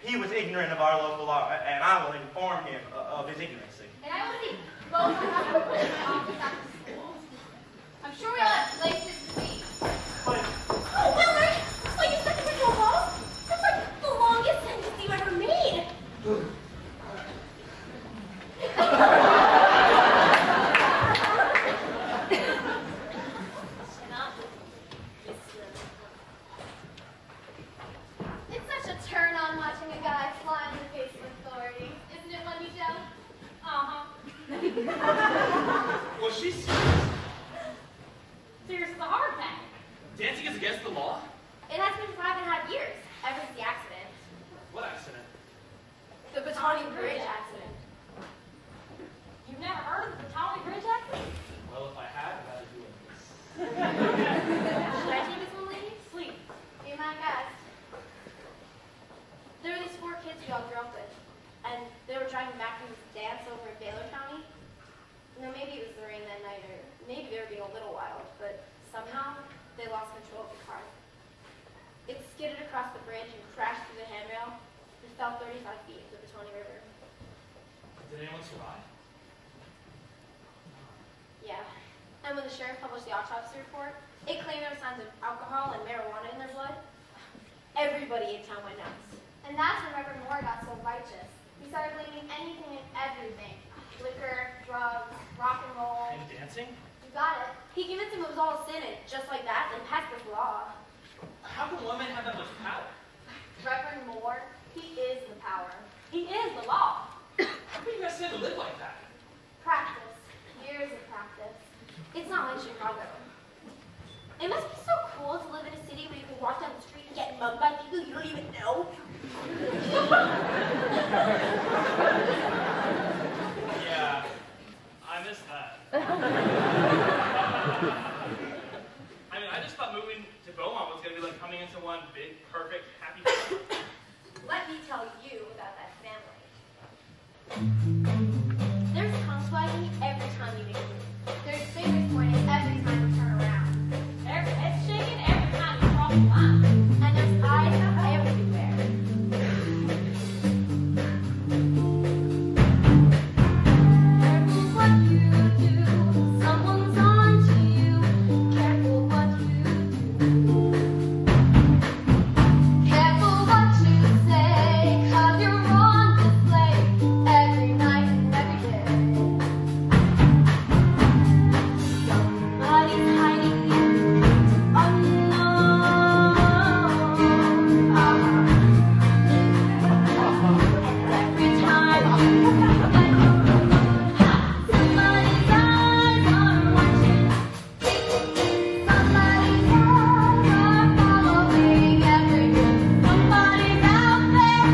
he was ignorant of our local law, and I will inform him of his ignorancy. And I will see both of them in my office after school. I'm sure we all have places to be. Oh, Willard! Why, you stuck into a ball? That's like the longest sentence you ever made. It's such a turn on watching a guy fly in the face of authority. Isn't it, Wendy Dell? Uh-huh. Was she serious? Serious as a hard pack. Dancing is against the law? It has been 5.5 years, ever since the accident. What accident? The Batani Bridge accident. You've never heard of the Batani Bridge accident? Well, if I had, I'd rather do it. Should I take this one, lady? Please. Be my guest. There were these 4 kids we all grew up with, and they were driving back from this dance over in Baylor County. You know, maybe it was the rain that night, or maybe they were being a little wild, but somehow they lost control of the car. It skidded across the bridge and crashed through the handrail and fell 35 feet into the Tony River. Did anyone survive? Yeah. And when the sheriff published the autopsy report, it claimed there were signs of alcohol and marijuana in their blood. Everybody in town went nuts. And that's when Reverend Moore got so righteous. He started blaming anything and everything. Liquor, drugs, rock and roll. And dancing? You got it. He convinced him it was all a sin, and just like that, then passed this law. How can women have that much power? Reverend Moore, he is the power. He is the law. How can you guys stand to live like that? Practice. Years of practice. It's not like Chicago. It must be so cool to live in a city where you can walk down the street and get mugged by people you don't even know. Yeah, I miss that. I mean, I just thought moving to Beaumont was going to be like coming into one big, perfect, happy family. Let me tell you about that family. There's tongue swaggy every time you make a move. There's fingers pointing every time you turn around. There's head shaking every time you cross the line. And there's eyes everywhere. Careful what you do. Someone's on to you. Careful what you do. Careful what you say, 'cause you're on display every night and every day. Somebody's hiding you unknown. And every time you somebody's eyes are watching. Somebody's eyes are following every move. Somebody's out there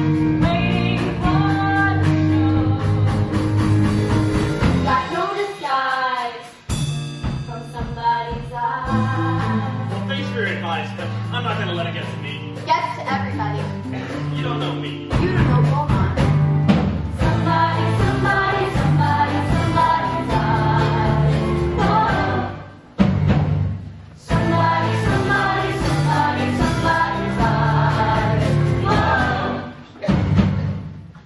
waiting for the show. Got no disguise from somebody's eyes. Well, thanks for your advice, but I'm not going to let it get to me. Gets to everybody. You don't know me. You don't know Beaumont. Somebody's eyes. Whoa. Somebody's eyes. Whoa.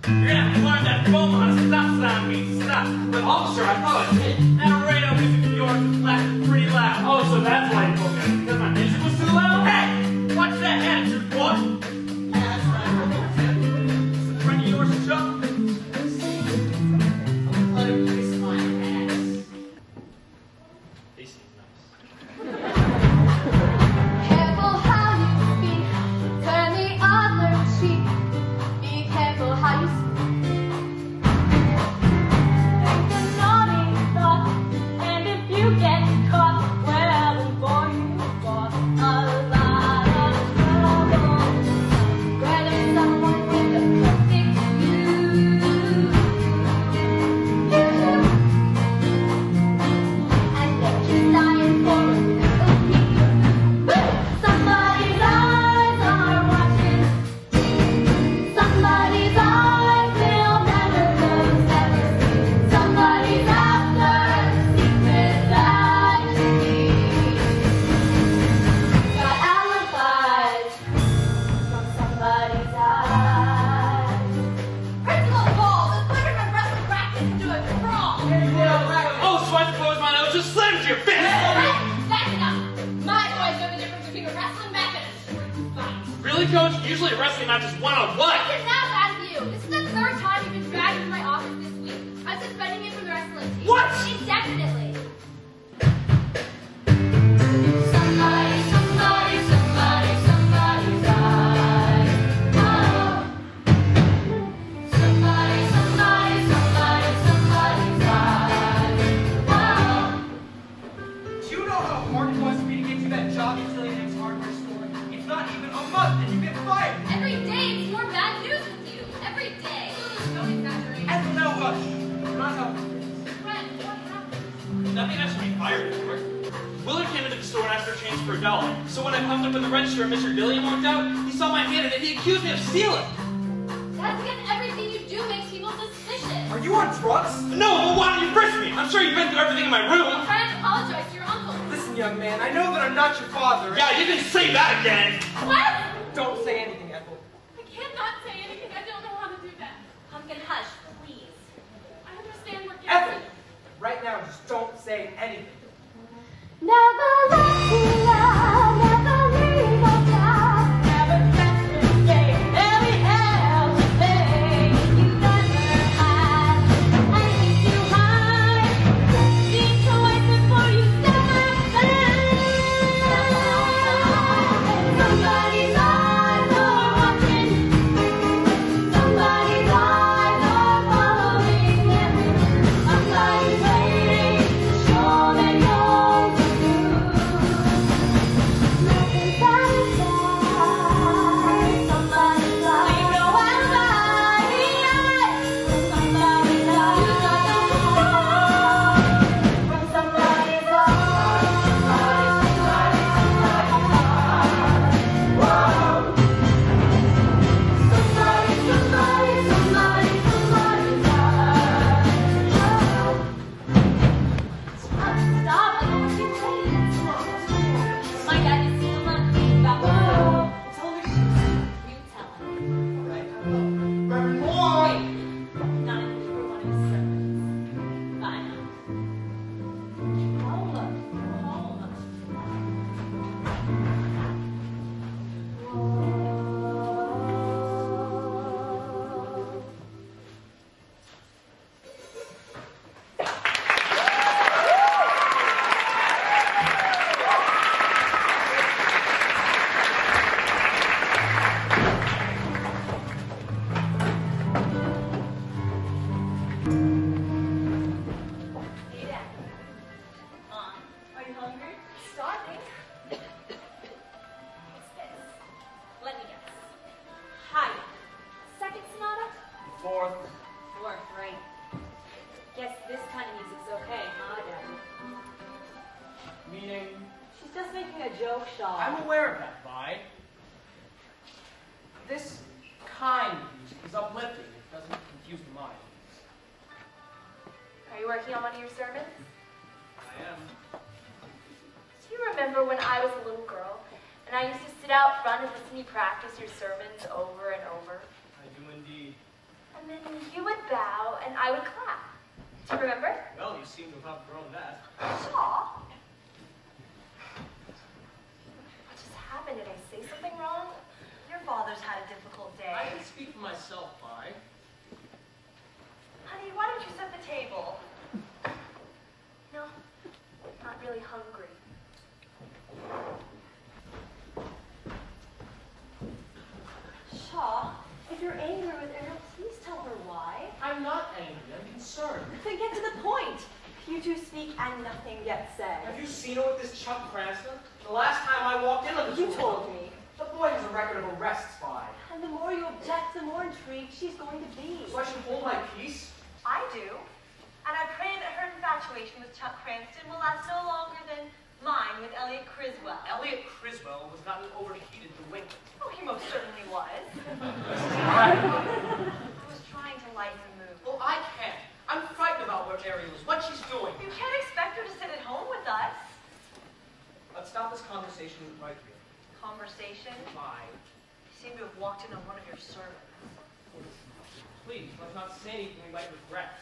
You're going to have to learn that Beaumont stop sign means stop. But officer, I thought I did. And radio music in New York is pretty loud. Oh, so that's why you booked me. Because my music was too loud? Hey! Watch that attitude, boy! That's right. Is it a friend of yours, Chuck? Let him kiss my ass. He seems nice. Careful how you speak, turn the other cheek. Be careful how you speak. Think the naughty thought coach? Usually a wrestling match is one-on-one. I did not ask you. This is the third time you've been dragged into my office this week. I'm suspending you from the wrestling team. What? Indefinitely. Nothing I should be fired for. Willard came into the store and asked for change for $1. So when I pumped up in the register and Mr. Gilliam walked out, he saw my hand and he accused me of stealing. That's because everything you do makes people suspicious. Are you on drugs? No, well, why don't you frisk me? I'm sure you've been through everything in my room. I'm trying to apologize to your uncle. Listen, young man, I know that I'm not your father. Yeah, you can say that again. What? Don't say anything, Ethel. I can't not say anything. I don't know how to do that. Pumpkin, hush, please. I understand we're Ethel! Right now, just don't say anything. Never let you love, never leave us down, never catch mistake, every everything you never had, anything too high, think twice before you step outside. Somebody's eyes are watching, somebody's eyes are following them, somebody's waiting to show that you're I'm aware of that, Vi. This kind of music is uplifting. It doesn't confuse the mind. Are you working on one of your sermons? I am. Do you remember when I was a little girl and I used to sit out front and listen to you practice your sermons over and over? I do indeed. And then you would bow and I would clap. Do you remember? Well, you seem to have outgrown that. Aw. What just happened? Did I say something wrong? Your father's had a difficult day. I can speak for myself, Vi. Honey, why don't you set the table? No, not really hungry. Shaw, if you're angry with Ariel, please tell her why. I'm not angry. I'm concerned. Then get to the point. You two speak and nothing gets said. Have you seen her with this Chuck Cranston? The last time I walked in on this You woman- told me. The boy has a record of arrests, Vi. And the more you object, the more intrigued she's going to be. So I should hold my peace? I do. And I pray that her infatuation with Chuck Cranston will last no longer than mine with Elliot Criswell. Elliot Criswell was not an overheated delinquent. Oh, he most certainly was. I was trying to lighten the mood. Well, I can't. I'm frightened about where Ariel is, what she's doing. You can't expect her to sit at home with us. Let's stop this conversation right here. Conversation? Vi. You seem to have walked in on one of your sermons. Please, let's not say anything we might regret.